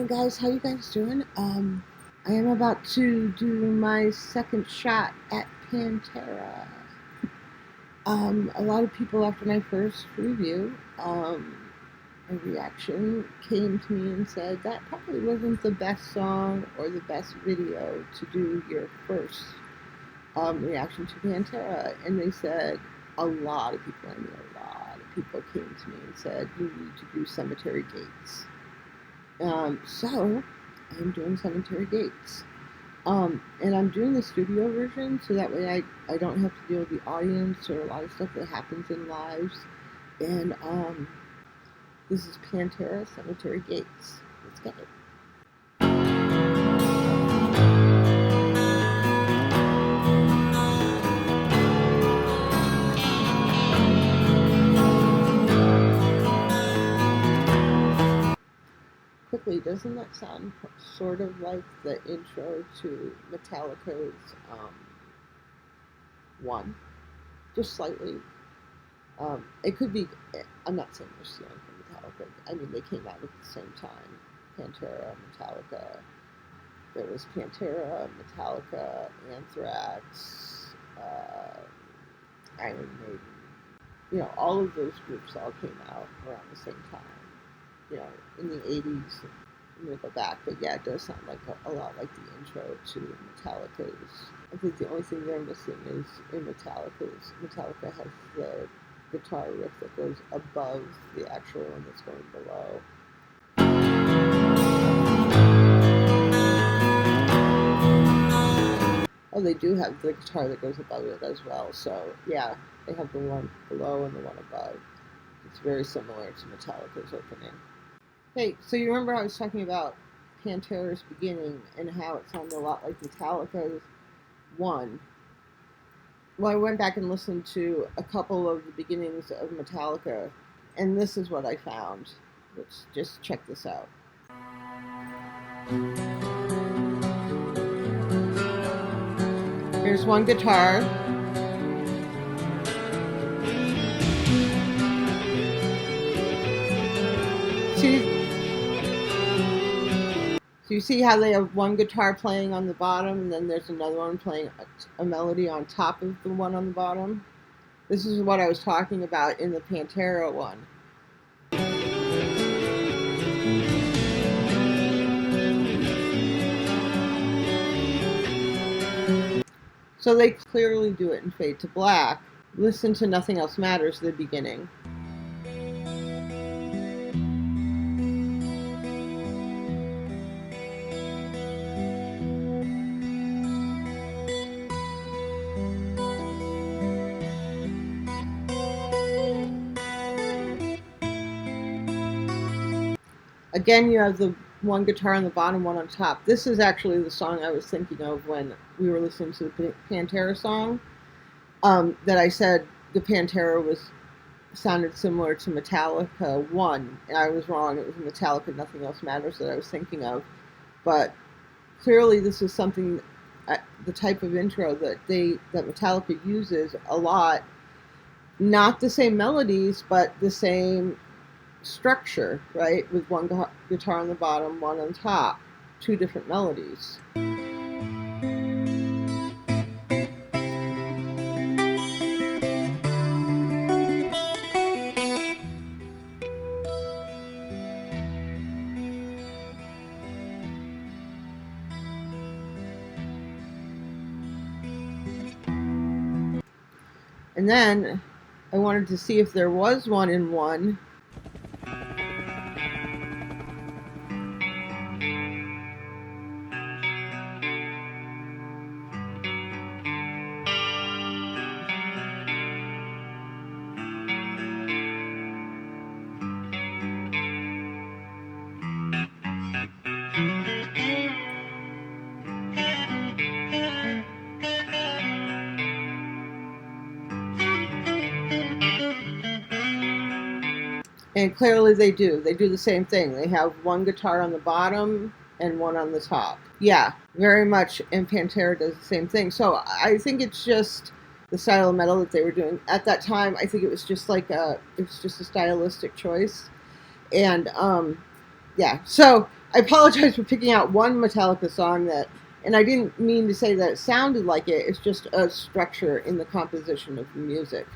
morning, guys. How you guys doing? I am about to do my second shot at Pantera. A lot of people after my first review, a reaction came to me and said that probably wasn't the best song or the best video to do your first reaction to Pantera. And they said, a lot of people came to me and said, you need to do Cemetery Gates. So I'm doing Cemetery Gates. And I'm doing the studio version so that way I don't have to deal with the audience or a lot of stuff that happens in lives. And this is Pantera, Cemetery Gates. Let's get it. Quickly, doesn't that sound sort of like the intro to Metallica's One? Just slightly. It could be, I'm not saying they're stealing from Metallica. I mean, they came out at the same time. Pantera, Metallica. There was Pantera, Metallica, Anthrax, Iron Maiden. You know, all of those groups all came out around the same time. You know, in the 80s. I'm going to go back, but yeah, it does sound like a lot like the intro to Metallica's. I think the only thing they're missing is in Metallica has the guitar riff that goes above the actual one that's going below. Oh, they do have the guitar that goes above it as well, so yeah, they have the one below and the one above. It's very similar to Metallica's opening. Hey, so you remember I was talking about Pantera's beginning and how it sounded a lot like Metallica's One? Well, I went back and listened to a couple of the beginnings of Metallica, and this is what I found. Let's just check this out. Here's one guitar. So you see how they have one guitar playing on the bottom, and then there's another one playing a melody on top of the one on the bottom? This is what I was talking about in the Pantera one. So they clearly do it in Fade to Black. Listen to Nothing Else Matters, the beginning. Again, you have the one guitar on the bottom, one on top. This is actually the song I was thinking of when we were listening to the Pantera song. That I said the Pantera sounded similar to Metallica One, and I was wrong. It was Metallica Nothing Else Matters that I was thinking of. But clearly, this is something, the type of intro that Metallica uses a lot. Not the same melodies, but the same structure, right? With one guitar on the bottom, one on top, two different melodies. And then I wanted to see if there was one in one. And clearly they do. They do the same thing. They have one guitar on the bottom and one on the top. Yeah, very much. And Pantera does the same thing. So I think it's just the style of metal that they were doing at that time. I think it was just like it's just a stylistic choice. And yeah, so I apologize for picking out one Metallica song that, and I didn't mean to say that it sounded like it. It's just a structure in the composition of the music.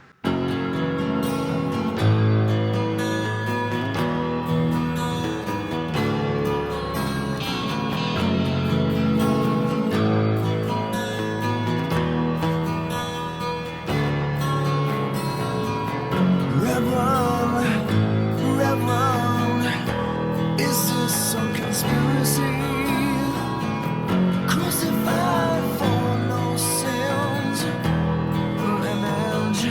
Is this some conspiracy? Crucified for no sins, image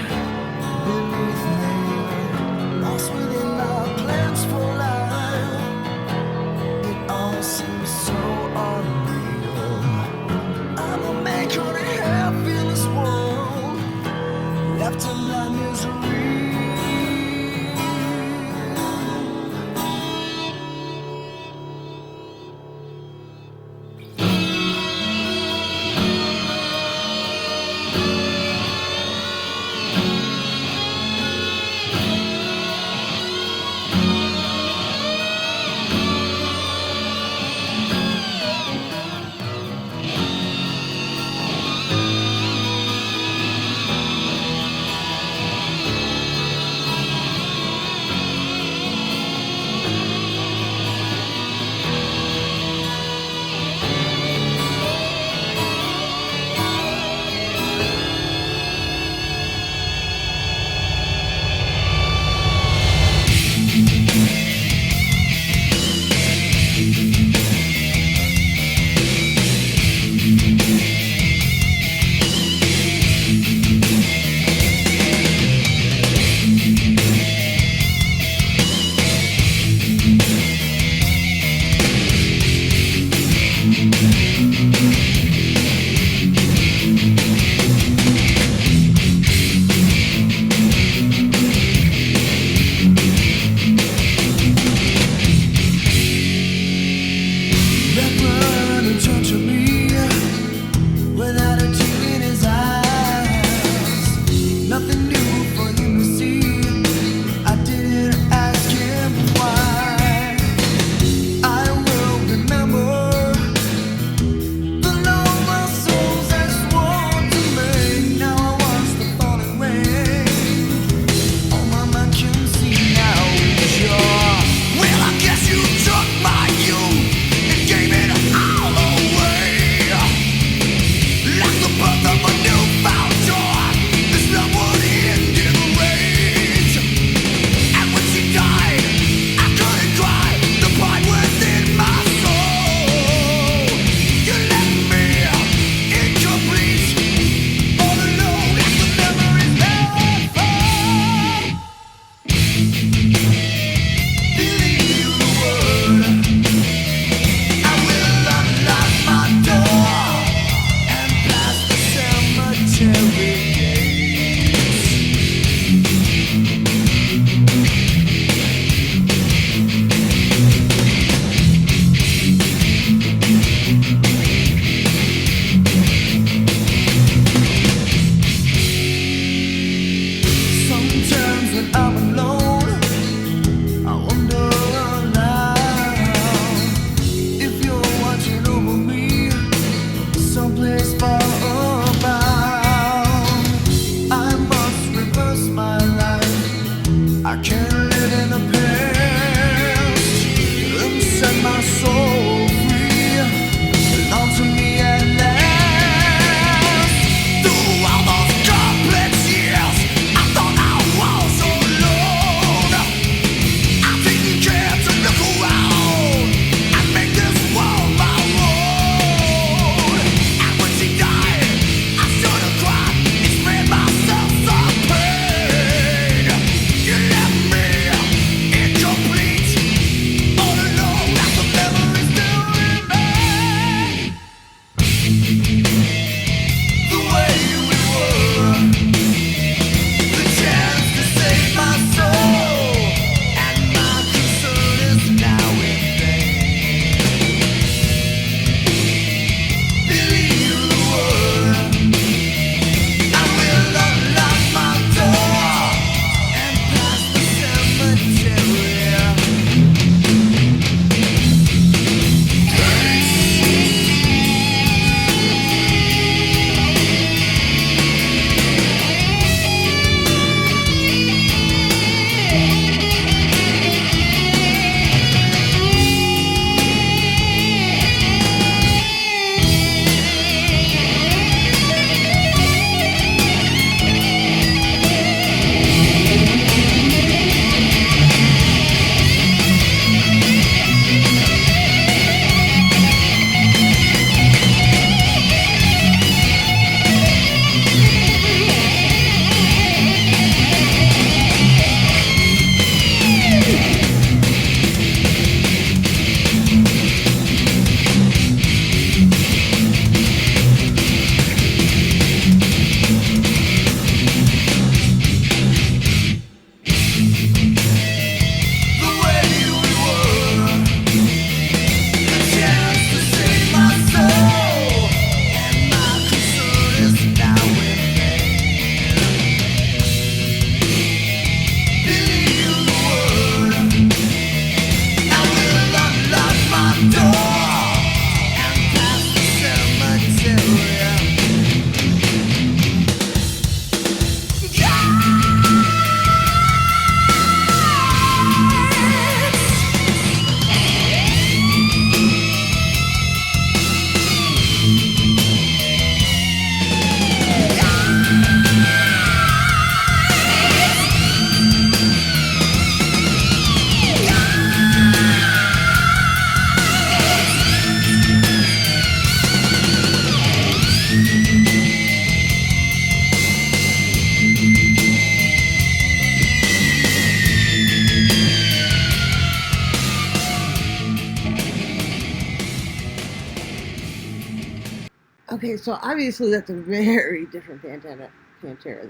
Okay, so obviously that's a very different Pantera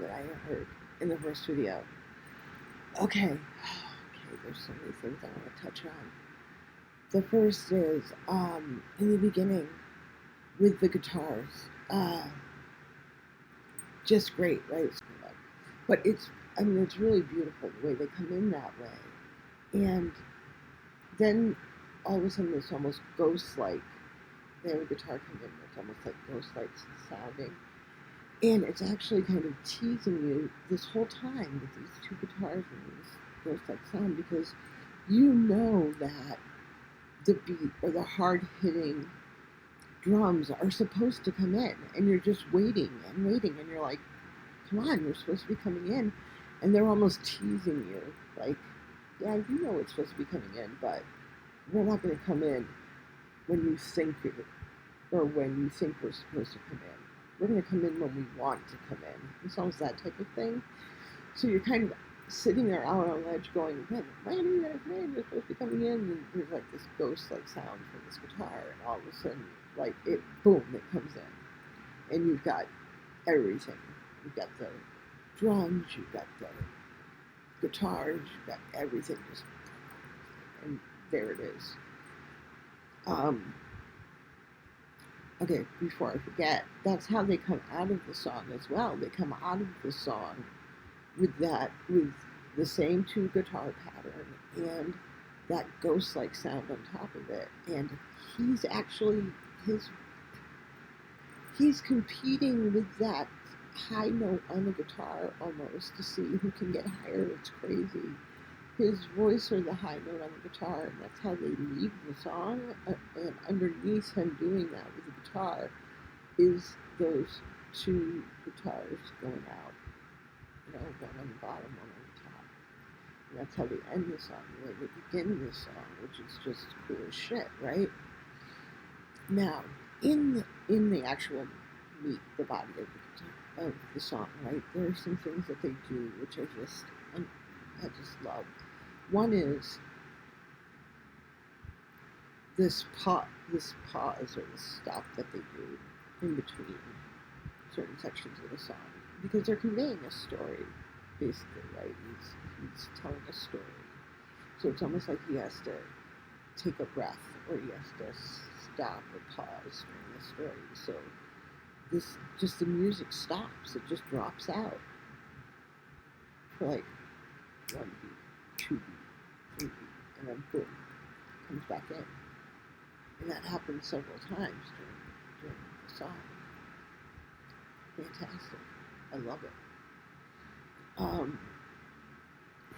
that I heard in the first video. Okay, there's so many things I want to touch on. The first is in the beginning with the guitars. Just great, right? But it's really beautiful the way they come in that way. And then all of a sudden, this almost ghost-like, their guitar comes in, it's almost like ghost-like sounding. And it's actually kind of teasing you this whole time with these two guitars and this ghost-like sound, because you know that the beat or the hard-hitting drums are supposed to come in, and you're just waiting and waiting, and you're like, come on, you're supposed to be coming in. And they're almost teasing you, like, yeah, you know it's supposed to be coming in, but we're not going to come in when you think it, or when you think we're supposed to come in. We're going to come in when we want to come in. It's almost that type of thing. So you're kind of sitting there out on a ledge going, when are you guys made? You're supposed to be coming in. And there's like this ghost-like sound from this guitar, and all of a sudden, like, it, boom, it comes in. And you've got everything. You've got the drums, you've got the guitars, you've got everything, just, and there it is. Okay, before I forget, that's how they come out of the song as well. They come out of the song with the same two guitar pattern and that ghost-like sound on top of it. And he's actually he's competing with that high note on the guitar almost to see who can get higher. It's crazy. His voice or the high note on the guitar, and that's how they leave the song. And underneath him doing that with the guitar is those two guitars going out. One on the bottom, one on the top. And that's how they end the song, the way they begin the song, which is just cool as shit, right? Now, in the actual meat, the body of the song, right, there are some things that they do which I just love. One is this pause or this stop that they do in between certain sections of the song, because they're conveying a story, basically, right? He's telling a story, so it's almost like he has to take a breath, or he has to stop or pause during the story. So the music stops. It just drops out for like 1 beat, 2 beat, 3 beat, and then boom, comes back in. And that happens several times during the song. Fantastic. I love it.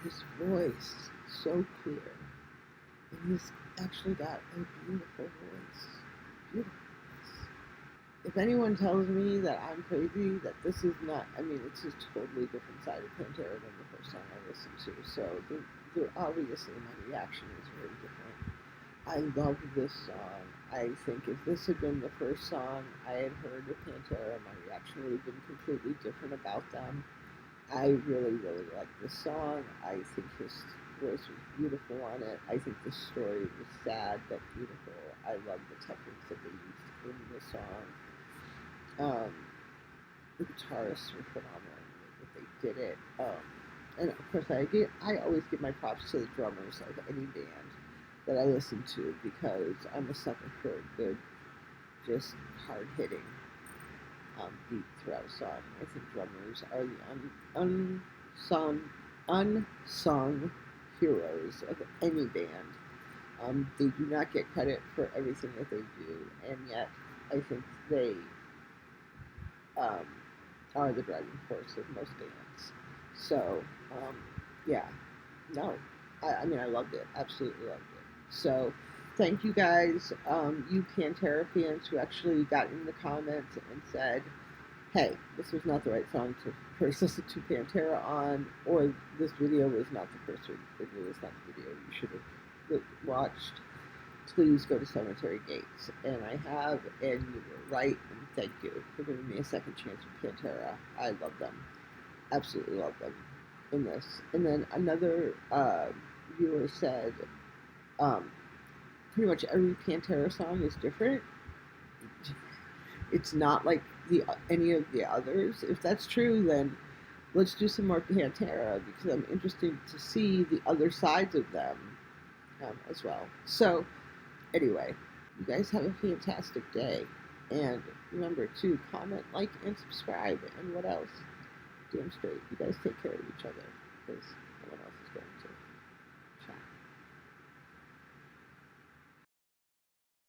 His voice, so clear. And he's actually got a beautiful voice. Beautiful voice. If anyone tells me that I'm crazy, that this is not, it's a totally different side of Pantera than the first song I listened to. So obviously my reaction is very different. I love this song. I think if this had been the first song I had heard of Pantera, my reaction would have been completely different about them. I really, really like this song. I think his voice was beautiful on it. I think the story was sad but beautiful. I love the techniques that they used in the song. The guitarists were phenomenal in the way that they did it. And of course, I always give my props to the drummers of any band that I listen to, because I'm a sucker for a good, just hard-hitting beat throughout a song. I think drummers are the unsung heroes of any band. They do not get credit for everything that they do, and yet I think they are the driving force of most bands. So, yeah, no, I loved it, absolutely loved it. So, thank you guys, you Pantera fans who actually got in the comments and said, hey, this was not the right song to first listen to Pantera on, or this video was not the first video, was not the video you should have watched. Please go to Cemetery Gates. And I have, and you were right, and thank you for giving me a second chance with Pantera. I love them. Absolutely love them in this. And then another viewer said, pretty much every Pantera song is different. it's not like any of the others. If that's true, then let's do some more Pantera because I'm interested to see the other sides of them as well. So anyway, you guys have a fantastic day, and remember to comment, like, and subscribe. And what else? Damn straight, you guys take care of each other because